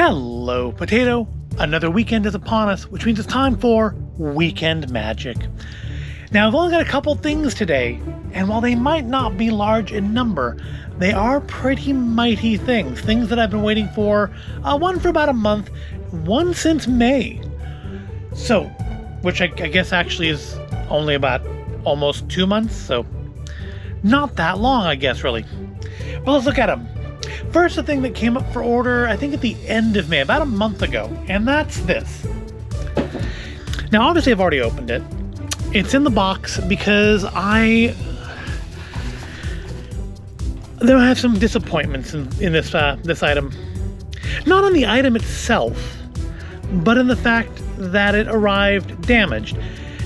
Hello, Potato! Another weekend is upon us, which means it's time for Weekend Magic. Now, I've only got a couple things today, and while they might not be large in number, they are pretty mighty things that I've been waiting for, one for about a month, one since May. So, which I guess actually is only about almost 2 months, so not that long, I guess, really. Well, let's look at them. First, the thing that came up for order, I think at the end of May, about a month ago, and that's this. Now, obviously, I've already opened it. It's in the box because I have some disappointments in this item. Not on the item itself, but in the fact that it arrived damaged.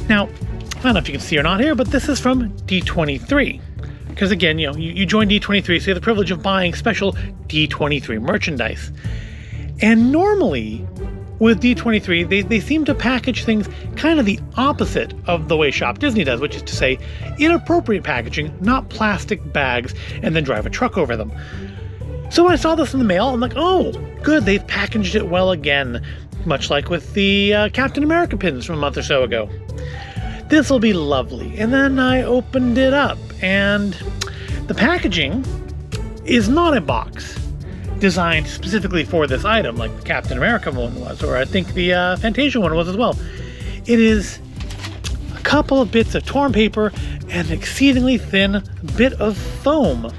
Now, I don't know if you can see or not here, but this is from D23. Because again, you join D23, so you have the privilege of buying special D23 merchandise. And normally, with D23, they seem to package things kind of the opposite of the way Shop Disney does, which is to say, inappropriate packaging, not plastic bags, and then drive a truck over them. So when I saw this in the mail, I'm like, oh, good, they've packaged it well again, much like with the Captain America pins from a month or so ago. This will be lovely. And then I opened it up, and the packaging is not a box designed specifically for this item, like the Captain America one was, or I think the Fantasia one was as well. It is a couple of bits of torn paper and an exceedingly thin bit of foam.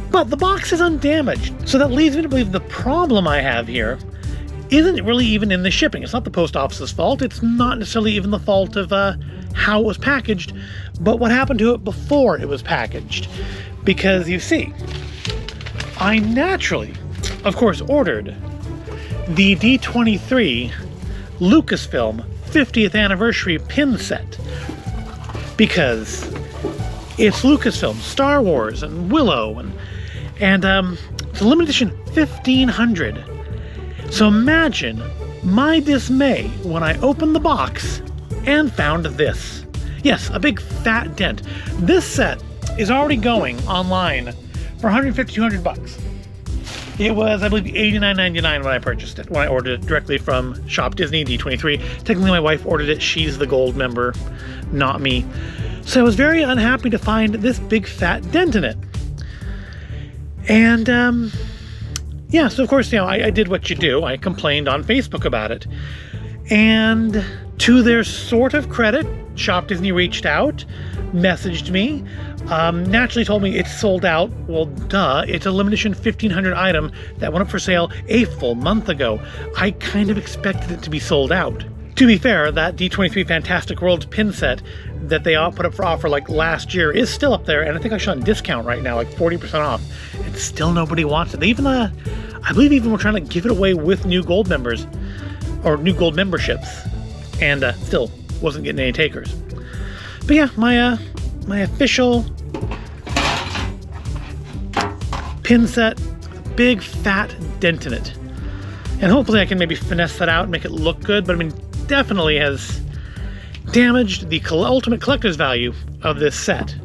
But the box is undamaged, so that leads me to believe the problem I have here isn't really even in the shipping. It's not the post office's fault. It's not necessarily even the fault of how it was packaged, but what happened to it before it was packaged. Because you see, I naturally, of course, ordered the D23 Lucasfilm 50th anniversary pin set because it's Lucasfilm, Star Wars, and Willow, and it's a limited edition 1500. So imagine my dismay when I opened the box and found this. Yes, a big fat dent. This set is already going online for $150-200. It was, I believe, $89.99 when I purchased it, when I ordered it directly from Shop Disney D23. Technically, my wife ordered it. She's the gold member, not me. So I was very unhappy to find this big fat dent in it. And, yeah, so of course, I did what you do. I complained on Facebook about it. And to their sort of credit, Shop Disney reached out, messaged me, naturally told me it's sold out. Well, duh, it's a limited edition 1500 item that went up for sale a full month ago. I kind of expected it to be sold out. To be fair, that D23 Fantastic Worlds pin set that they all put up for offer like last year is still up there, and I think I shot on discount right now, like 40% off. And still nobody wants it. They even, I believe even we're trying to give it away with new gold members, or new gold memberships, and still wasn't getting any takers. But yeah, my official pin set, big fat dent in it. And hopefully I can maybe finesse that out and make it look good, but I mean, definitely has damaged the ultimate collector's value of this set.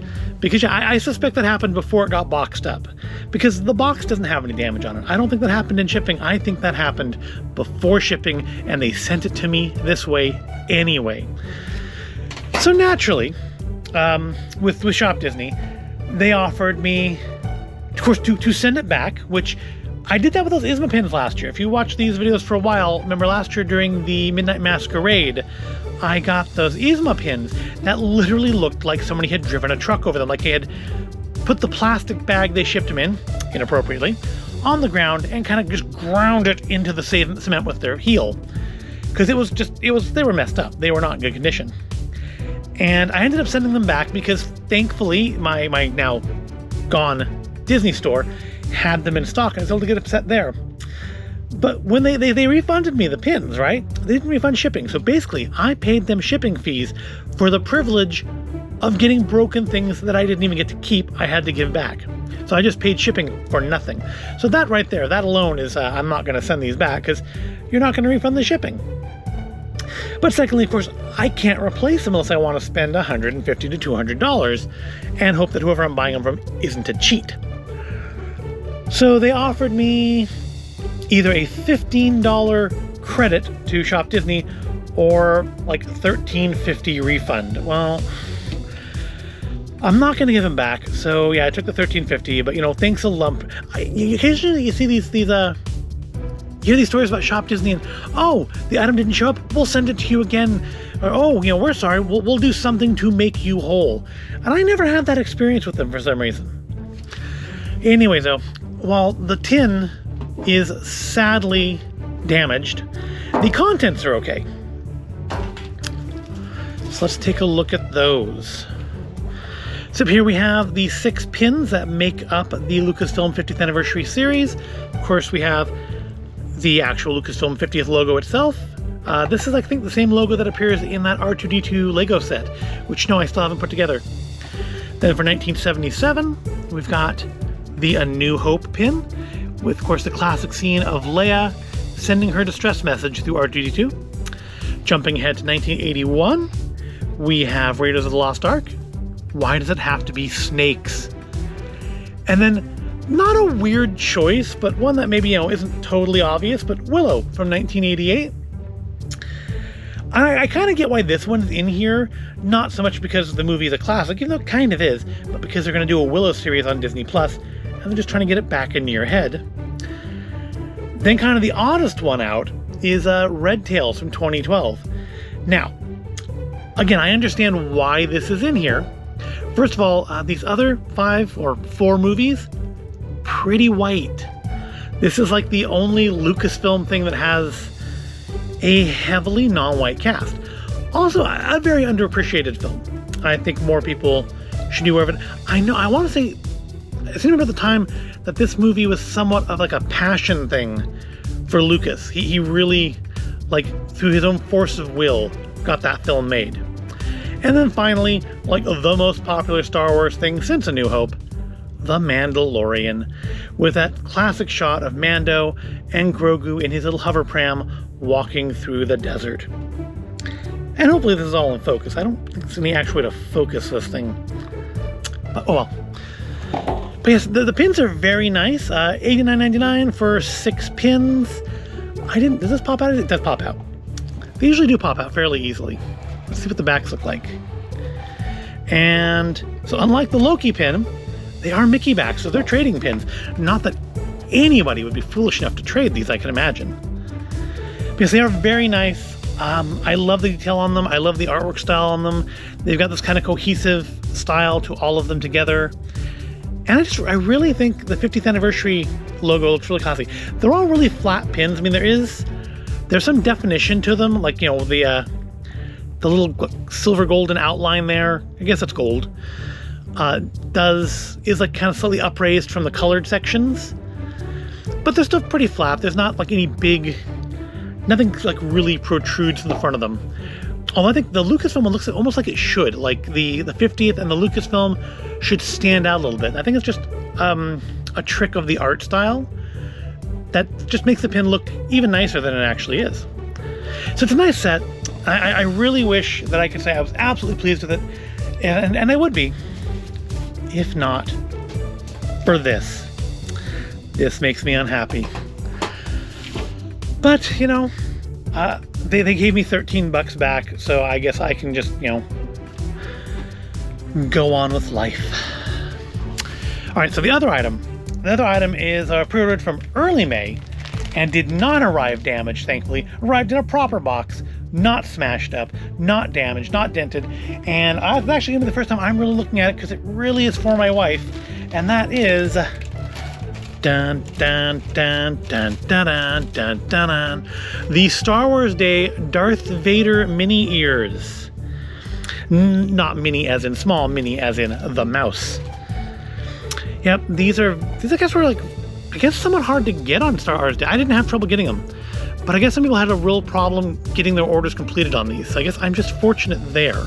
Because I suspect that happened before it got boxed up. Because the box doesn't have any damage on it. I don't think that happened in shipping. I think that happened before shipping, and they sent it to me this way anyway. So naturally, with Shop Disney, they offered me, of course, to send it back, which I did that with those Isma pins last year. If you watched these videos for a while, remember last year during the Midnight Masquerade, I got those Isma pins that literally looked like somebody had driven a truck over them, like they had put the plastic bag they shipped them in, inappropriately, on the ground and kind of just ground it into the cement with their heel. Because they were messed up. They were not in good condition. And I ended up sending them back because thankfully my now gone Disney store had them in stock, and I was able to get a set there. But when they refunded me the pins, right? They didn't refund shipping. So basically, I paid them shipping fees for the privilege of getting broken things that I didn't even get to keep. I had to give back. So I just paid shipping for nothing. So that right there, that alone is, I'm not going to send these back because you're not going to refund the shipping. But secondly, of course, I can't replace them unless I want to spend $150 to $200 and hope that whoever I'm buying them from isn't a cheat. So they offered me either a $15 credit to Shop Disney or like $13.50 refund. Well, I'm not going to give them back, so yeah, I took the $13.50, but thanks a lump. Occasionally you see these you hear these stories about Shop Disney and, oh, the item didn't show up, we'll send it to you again. Or, oh, we're sorry, we'll do something to make you whole. And I never had that experience with them for some reason. Anyways, though, while the tin is sadly damaged, the contents are okay. So let's take a look at those. So here we have the 6 pins that make up the Lucasfilm 50th Anniversary series. Of course, we have the actual Lucasfilm 50th logo itself. This is, I think, the same logo that appears in that R2-D2 Lego set, which, no, I still haven't put together. Then for 1977, we've got the A New Hope pin, with, of course, the classic scene of Leia sending her distress message through R2-D2. Jumping ahead to 1981, we have Raiders of the Lost Ark. Why does it have to be snakes? And then, not a weird choice, but one that maybe, isn't totally obvious, but Willow from 1988. I kind of get why this one's in here, not so much because the movie is a classic, even though it kind of is, but because they're going to do a Willow series on Disney+, and they're just trying to get it back into your head. Then kind of the oddest one out is Red Tails from 2012. Now, again, I understand why this is in here. First of all, these other 5 or 4 movies, pretty white. This is like the only Lucasfilm thing that has a heavily non-white cast. Also, a very underappreciated film. I think more people should be aware of it. I want to say, I seem to remember at the time that this movie was somewhat of like a passion thing for Lucas. He really, like, through his own force of will, got that film made. And then finally, like the most popular Star Wars thing since A New Hope, The Mandalorian, with that classic shot of Mando and Grogu in his little hover pram walking through the desert. And hopefully this is all in focus. I don't think there's any actual way to focus this thing. But, oh well. But yes, the pins are very nice. $89.99 for 6 pins. Does this pop out? It does pop out. They usually do pop out fairly easily. Let's see what the backs look like. And so unlike the Loki pin, they are Mickey backs, so they're trading pins. Not that anybody would be foolish enough to trade these, I can imagine. Because they are very nice. I love the detail on them. I love the artwork style on them. They've got this kind of cohesive style to all of them together. And I really think the 50th anniversary logo looks really classy. They're all really flat pins. I mean, there's some definition to them, like, the little silver golden outline there. I guess that's gold. Is like kind of slightly upraised from the colored sections. But they're still pretty flat. There's not like any big, nothing like really protrudes to the front of them. Although I think the Lucasfilm one looks almost like it should. Like the 50th and the Lucasfilm should stand out a little bit. I think it's just a trick of the art style that just makes the pin look even nicer than it actually is. So it's a nice set. I really wish that I could say I was absolutely pleased with it. And I would be, if not for this. This makes me unhappy. But, they gave me $13 back, so I guess I can just, go on with life. All right, so the other item is pre-ordered from early May and did not arrive damaged, thankfully. Arrived in a proper box, not smashed up, not damaged, not dented. And it's actually going to be the first time I'm really looking at it because it really is for my wife. And that is... Dun, dun, dun, dun, dun, dun, dun, dun, dun. The Star Wars Day Darth Vader mini ears. Not mini as in small, mini as in the mouse. Yep, these I guess were somewhat hard to get on Star Wars Day. I didn't have trouble getting them, but I guess some people had a real problem getting their orders completed on these. So I guess I'm just fortunate there.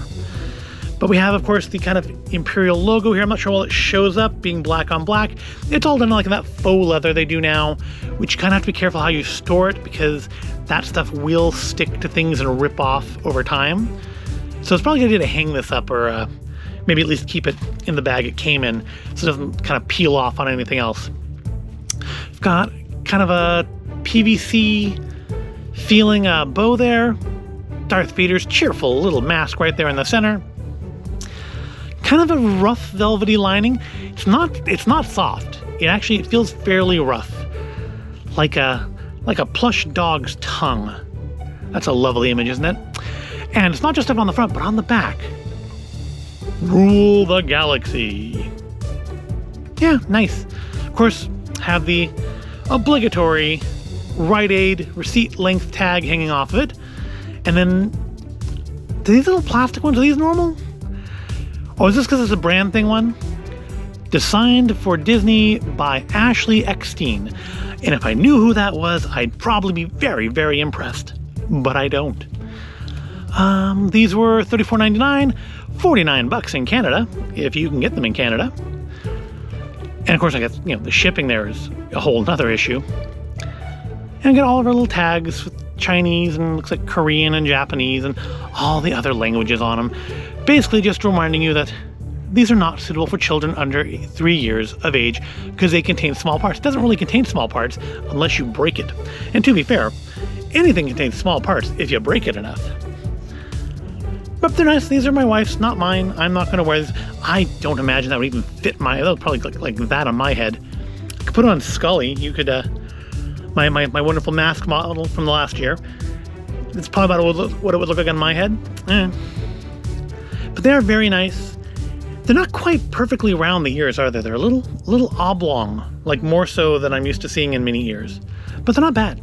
But we have, of course, the kind of Imperial logo here. I'm not sure how it shows up, being black on black. It's all done like that faux leather they do now, which you kind of have to be careful how you store it because that stuff will stick to things and rip off over time. So it's probably a good idea to hang this up or maybe at least keep it in the bag it came in so it doesn't kind of peel off on anything else. We've got kind of a PVC feeling bow there. Darth Vader's cheerful little mask right there in the center. Kind of a rough velvety lining. It's not soft. It feels fairly rough. Like a plush dog's tongue. That's a lovely image, isn't it? And it's not just up on the front, but on the back. Rule the galaxy. Yeah, nice. Of course, have the obligatory Rite Aid receipt length tag hanging off of it. And then, do these little plastic ones, are these normal? Or is this because it's a brand thing one? Designed for Disney by Ashley Eckstein. And if I knew who that was, I'd probably be very, very impressed. But I don't. These were $34.99, $49 in Canada, if you can get them in Canada. And of course, I guess, the shipping there is a whole nother issue. And I get all of our little tags with Chinese and looks like Korean and Japanese and all the other languages on them. Basically just reminding you that these are not suitable for children under 3 years of age because they contain small parts. It doesn't really contain small parts unless you break it. And to be fair, anything contains small parts if you break it enough. But they're nice. These are my wife's, not mine. I'm not going to wear this. I don't imagine that would even fit that would probably look like that on my head. I could put it on Scully. You could, my wonderful mask model from the last year. It's probably about what it would look like on my head. But they are very nice. They're not quite perfectly round, the ears, are they? They're a little oblong, like more so than I'm used to seeing in mini ears. But they're not bad.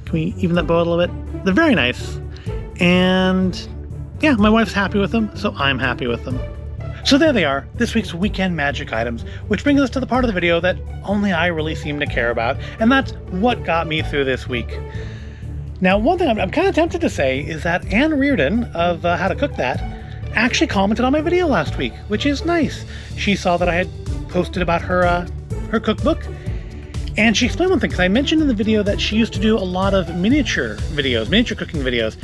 Can we even that bow a little bit? They're very nice. And yeah, my wife's happy with them, so I'm happy with them. So there they are, this week's weekend magic items, which brings us to the part of the video that only I really seem to care about, and that's what got me through this week. Now, one thing I'm kind of tempted to say is that Anne Reardon of How to Cook That actually commented on my video last week, which is nice. She saw that I had posted about her cookbook, and she explained one thing, because I mentioned in the video that she used to do a lot of miniature cooking videos,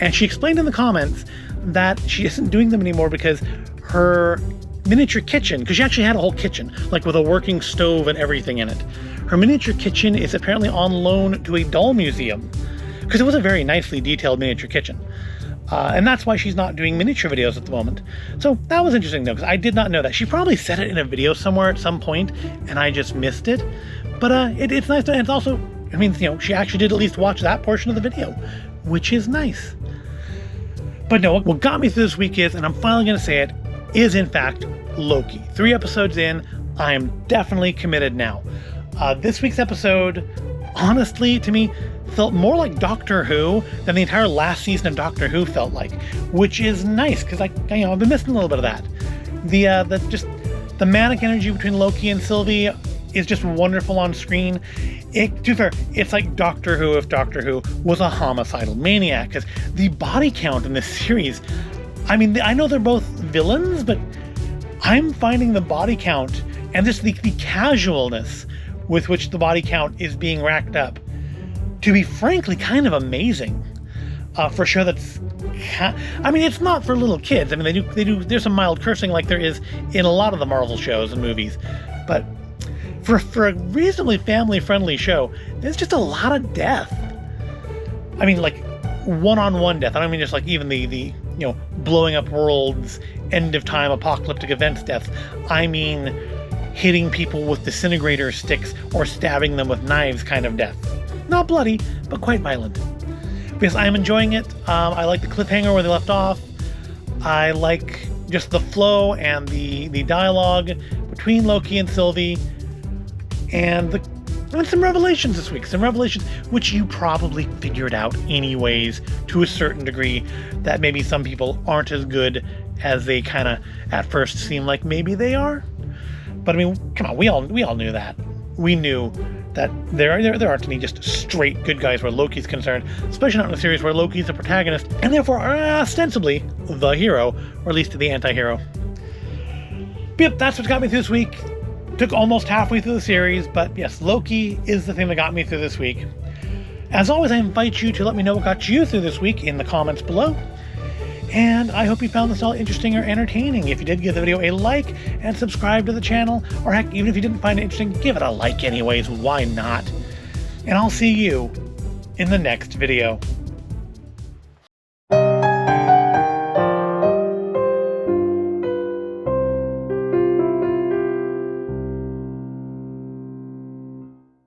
and she explained in the comments that she isn't doing them anymore because her miniature kitchen, because she actually had a whole kitchen, like with a working stove and everything in it. Her miniature kitchen is apparently on loan to a doll museum, because it was a very nicely detailed miniature kitchen. And that's why she's not doing miniature videos at the moment. So that was interesting though, because I did not know that. She probably said it in a video somewhere at some point, and I just missed it. But it's nice to, and it's also, it means, she actually did at least watch that portion of the video, which is nice. But no, what got me through this week is, and I'm finally going to say it, is in fact Loki. 3 episodes in, I am definitely committed now. This week's episode, honestly, to me, felt more like Doctor Who than the entire last season of Doctor Who felt like, which is nice, because I've been missing a little bit of that. The manic energy between Loki and Sylvie is just wonderful on screen. To be fair, it's like Doctor Who if Doctor Who was a homicidal maniac, because the body count in this series, I mean, I know they're both villains, but I'm finding the body count and just the casualness with which the body count is being racked up to be frankly kind of amazing. For sure, it's not for little kids. I mean, there's some mild cursing like there is in a lot of the Marvel shows and movies, but for a reasonably family-friendly show, there's just a lot of death. I mean, like, one-on-one death. I don't mean just like even the blowing up worlds, end-of-time apocalyptic events deaths. I mean hitting people with disintegrator sticks or stabbing them with knives kind of death. Not bloody, but quite violent. Because I'm enjoying it. I like the cliffhanger where they left off. I like just the flow and the dialogue between Loki and Sylvie. And some revelations this week. Some revelations which you probably figured out anyways to a certain degree, that maybe some people aren't as good as they kind of at first seem like maybe they are. But I mean, come on, we all knew that. We knew that there aren't any just straight good guys where Loki's concerned, especially not in a series where Loki's the protagonist and therefore ostensibly the hero, or at least the anti-hero. But yep, that's what got me through this week. Took almost halfway through the series, but yes, Loki is the thing that got me through this week. As always, I invite you to let me know what got you through this week in the comments below. And I hope you found this all interesting or entertaining. If you did, give the video a like and subscribe to the channel. Or heck, even if you didn't find it interesting, give it a like anyways. Why not? and I'll see you in the next video.